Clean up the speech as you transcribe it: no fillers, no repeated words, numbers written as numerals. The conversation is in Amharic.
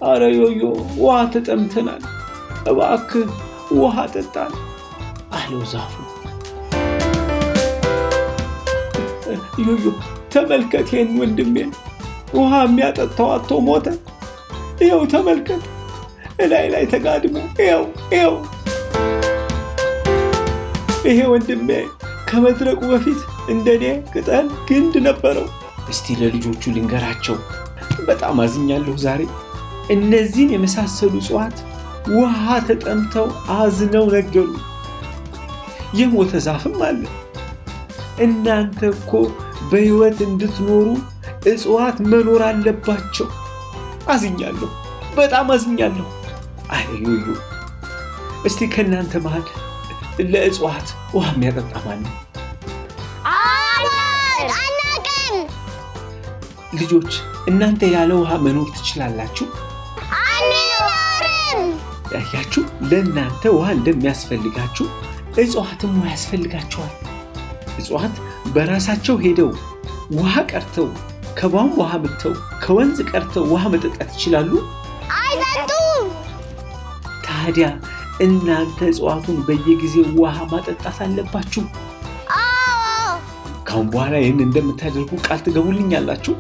አረ ዮዮ ውሃ ተጠምተናል፣ እባክህ ውሃ ጠጣን አለው ዛፉ። ዮዮ ተመልከት ይሄን ወንድሜን፣ ውሃ የሚያጠጣው አጥቶ ሞተ። ይኸው ተመልከት፣ ላይ ተጋድሞ ይኸው። ይሄ ወንድሜ ከመድረቁ በፊት እንደኔ ቅጠል ግንድ ነበረው። እስቲ ለልጆቹ ልንገራቸው። በጣም አዝኛለሁ ዛሬ። እነዚህን የመሳሰሉ እጽዋት ውሃ ተጠምተው አዝነው ነገሩ። የሞተ ዛፍም አለ። እናንተ እኮ በሕይወት እንድትኖሩ እጽዋት መኖር አለባቸው። አዝኛለሁ፣ በጣም አዝኛለሁ። አዩዩ እስቲ ከእናንተ መሃል ለእጽዋት ውሃ የሚያጠጣ ማን ነው? አናውቅም። ልጆች እናንተ ያለ ውሃ መኖር ትችላላችሁ? አንኖርም። ያያችሁ፣ ለእናንተ ውሃ እንደሚያስፈልጋችሁ እጽዋትም ውሃ ያስፈልጋቸዋል። እጽዋት በራሳቸው ሄደው ውሃ ቀርተው ከቧንቧ ውሃ መጥተው ከወንዝ ቀርተው ውሃ መጠጣት ይችላሉ? አይጠጡም። ታዲያ እናንተ እጽዋቱን በየጊዜው ውሃ ማጠጣት አለባችሁ። አዎ። ካሁን በኋላ ይህን እንደምታደርጉ ቃል ትገቡልኛላችሁ?